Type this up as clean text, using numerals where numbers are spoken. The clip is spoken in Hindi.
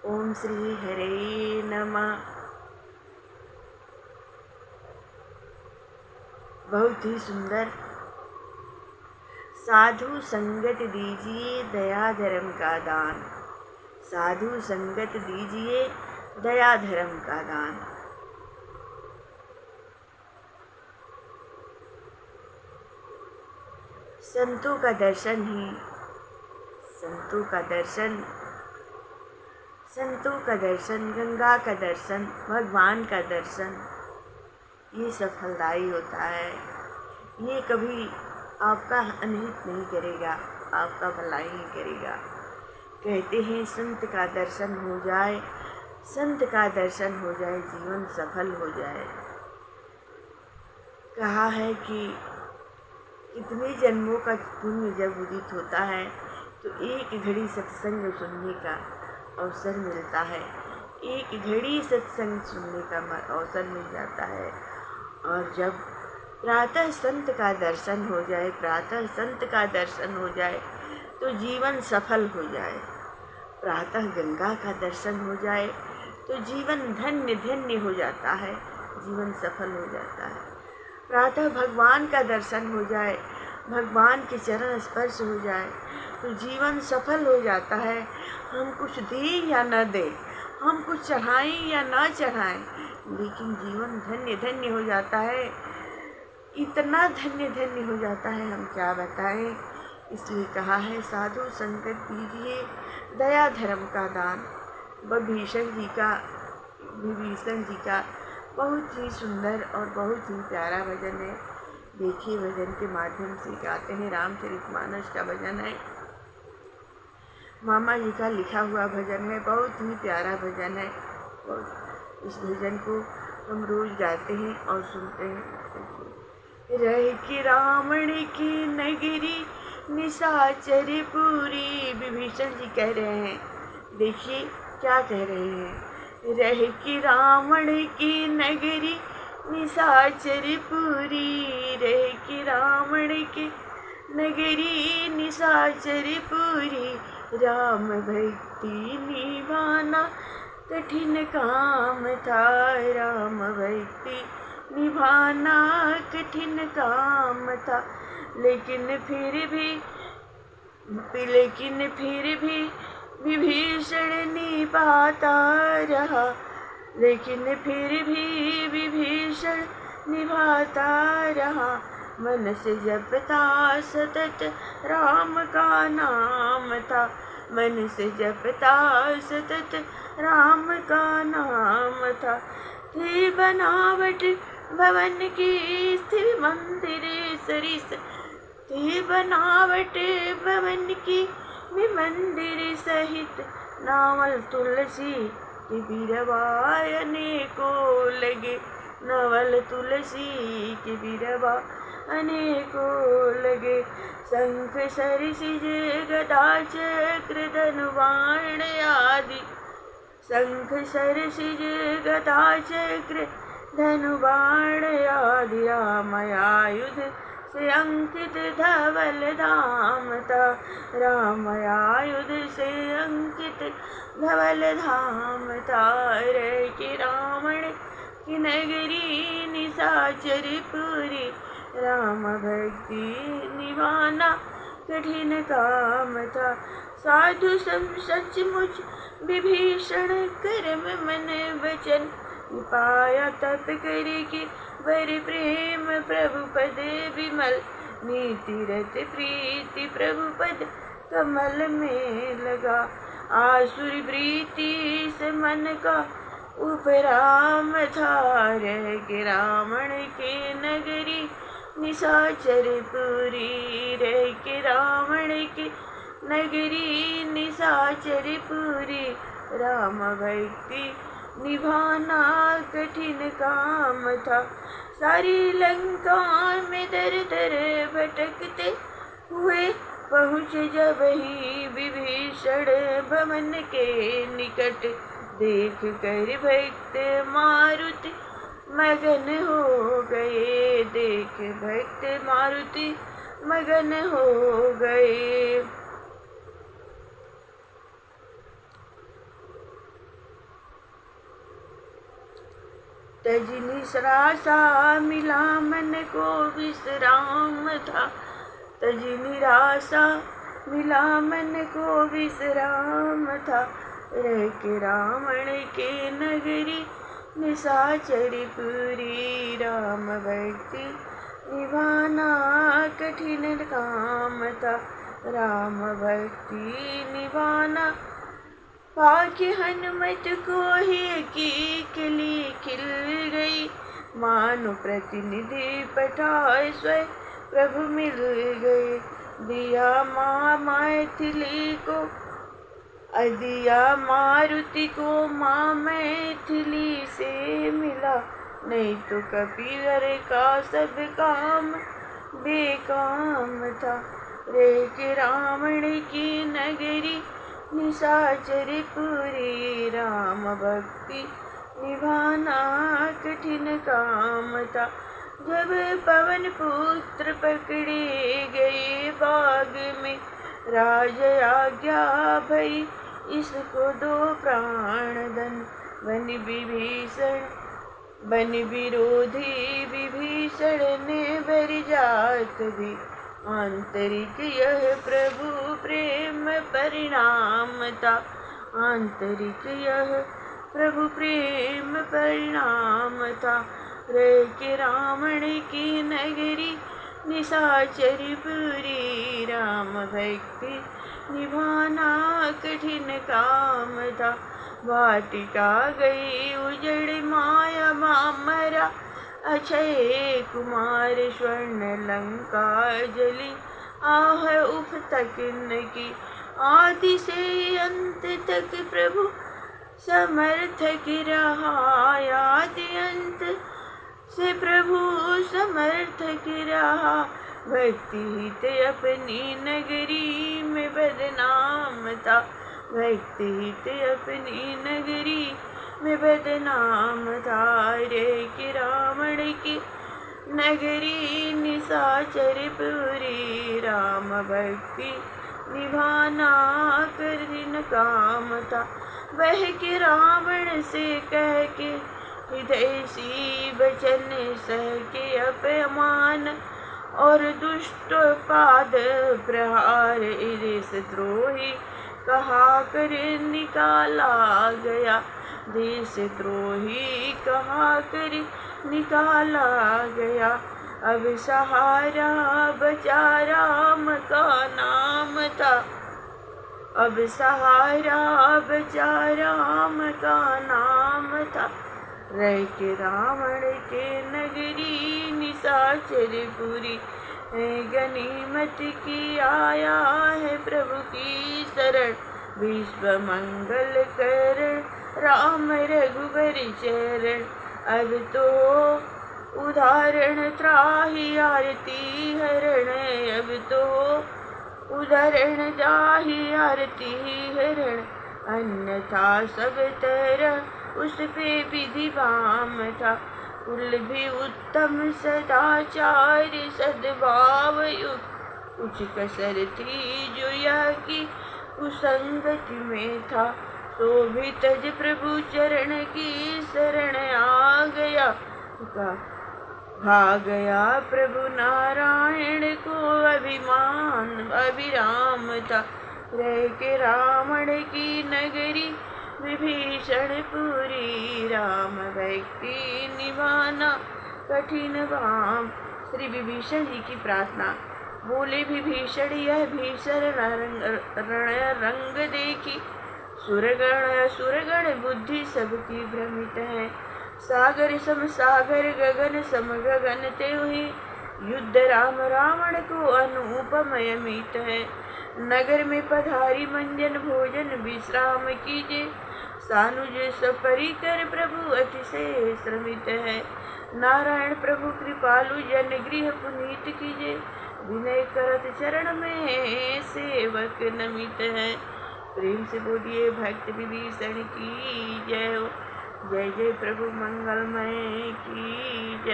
ओम श्री हरे नमः। बहुत ही सुंदर। साधु संगत दीजिए दया धर्म का दान। साधु संगत दीजिए दया धर्म का दान। संतों का दर्शन ही संतों का दर्शन संतों का दर्शन, गंगा का दर्शन, भगवान का दर्शन, ये सफलदायी होता है। ये कभी आपका अनहित नहीं करेगा, आपका भलाई ही करेगा। कहते हैं संत का दर्शन हो जाए, संत का दर्शन हो जाए, जीवन सफल हो जाए। कहा है कि कितने जन्मों का पुण्य जब उदित होता है तो एक घड़ी सत्संग सुनने का अवसर मिलता है। एक घड़ी सत्संग सुनने का अवसर मिल जाता है। और जब प्रातः संत का दर्शन हो जाए, प्रातः संत का दर्शन हो जाए तो जीवन सफल हो जाए। प्रातः गंगा का दर्शन हो जाए तो जीवन धन्य धन्य हो जाता है, जीवन सफल हो जाता है। प्रातः भगवान का दर्शन हो जाए, भगवान के चरण स्पर्श हो जाए तो जीवन सफल हो जाता है। हम कुछ दें या न दें, हम कुछ चढ़ाएं या ना चढ़ाएं, लेकिन जीवन धन्य धन्य हो जाता है। इतना धन्य धन्य हो जाता है, हम क्या बताएं। इसलिए कहा है साधु संगत दीजिए दया धर्म का दान। विभीषण जी का बहुत ही सुंदर और बहुत ही प्यारा भजन है। देखिए, भजन के माध्यम से गाते हैं। रामचरितमानस का भजन है, मामा जी का लिखा हुआ भजन है। बहुत ही प्यारा भजन है और इस भजन को हम रोज गाते हैं और सुनते हैं। रह की रावण की नगरी निशाचर पूरी, विभीषण जी कह रहे हैं। देखिए क्या कह रहे हैं। रह की रावण की नगरी निशाचर पूरी, रह की रावण की नगरी निशाचर पूरी, राम भक्ति निभाना कठिन काम था, राम भक्ति निभाना कठिन काम था। लेकिन फिर भी विभीषण निभाता रहा, लेकिन फिर भी विभीषण निभाता रहा। मन से जपता सतत राम का नाम था, मन से जपता सतत राम का नाम था। थी बनावट भवन की स्थिर मंदिर सरिस, थी बनावट भवन की मंदिर सहित, नावल तुलसी की बीरवायने को लगे, नवल तुलसी की बीरवा अनेको लगे। शंख सरसिज गदा चक्र धनुबाण आदि, शंख सरसिज गदा चक्र धनुबाण आदि, रामायुध से अंकित धवल धाम था, रामायुध से अंकित धवल धाम था। रे कि रावण की नगरी निशाचर पूरी, राम भक्ति निभाना कठिन काम था। साधु सचमुच विभीषण कर्म मन वचन, पाया तप करके बर प्रेम प्रभु पद विमल, नीति रत प्रीति प्रभु पद कमल में लगा। आसुर प्रीति से मन का उपराम था, रह के रावण के नगरी निशाचर पूरी, रह के रावण की नगरी निशाचर पूरी, राम भक्ति निभाना कठिन काम था। सारी लंका में दर दर भटकते हुए पहुँचे जब ही विभीषण भवन के निकट, देख कर भक्त मारुति मगन हो गए, देख भक्त मारुति मगन हो गए। तज निराशा मिला मन को विश्राम था, तज निराशा मिला मन को विश्राम था। रह के रावण के नगरी निशाचरी पूरी, राम भक्ति निभाना कठिन काम था, राम भक्ति निभाना। पाके हनुमत को ही की किली खिल गई, मानो प्रतिनिधि पठाए स्वयं प्रभु मिल गए। दिया माँ मैथिली को, दिया मारुति को माँ मैथिली से मिला, नहीं तो कपिवर का सब काम बेकाम था। रे के रावण की नगरी निशाचरी पूरी, राम भक्ति निभाना कठिन काम था। जब पवन पुत्र पकड़े गए बाग में, राज आज्ञा भई इसको दो प्राण दन। बन विभीषण बन विरोधी विभीषण ने बर जात दी, आंतरिक यह प्रभु प्रेम परिणाम था, आंतरिक यह प्रभु प्रेम परिणाम था। रे के रावण की नगरी निशाचरी पूरी, राम भक्ति निभाना कठिन काम था। वाटिका गई उजड़ माया मामरा, अक्षय कुमार स्वर्ण लंका जली, आह उफ तक न की आदि से अंत तक प्रभु समर्थक रहा, आदि अंत से प्रभु समर्थक रहा। भक्ति हित अपनी नगरी में बदनाम था, भक्ति हित अपनी नगरी में बदनाम था। रे कि रावण की नगरी निशाचर पूरी, राम भक्ति निभाना कठिन काम था। वह के रावण से कह के हितैषी वचन सह के अपमान, और दुष्ट पाद प्रहार इस द्रोही कहा कर निकाला गया, देश द्रोही कहा कर निकाला गया। अब सहारा बचा राम का नाम था, अब सहारा बचा राम का नाम था। रह के रावण के नगरी निशाचर पूरी, गनीमत की आया है प्रभु की शरण। विश्व मंगल करण राम रघुबर चरण, अब तो उदाहरण त्राही आरती हरण, अब तो उदाहरण त्राही आरती हरण। अन्यथा सब तरह उस पे विधि वाम था, कुल भी उत्तम सदाचार सद्भाव युक्त। कुछ कसर थी जो यह की कुसंगति में था, सो भी तज प्रभु चरण की शरण आ गया। भा गया प्रभु नारायण को अभिमान अभिराम था। रह के रावण की नगरी विभीषण पूरी, राम भक्ति निभाना कठिन काम। श्री विभीषण जी की प्रार्थना। बोले विभीषण यह भीषण रंग देखी, सुरगण बुद्धि सबकी भ्रमित है। सागर सम सागर गगन सम गगन ते हुई, युद्ध राम रावण को अनुपमय मीत है। नगर में पधारी मंजन भोजन विश्राम कीजिए, सानुज सपरिकर प्रभु अतिशय श्रमित है। नारायण प्रभु कृपालु जन गृह पुनीत कीजिए, विनय करत चरण में सेवक नमित है। प्रेम से बोलिए भक्त विभीषण की जय हो। जय जय प्रभु मंगलमय की जय।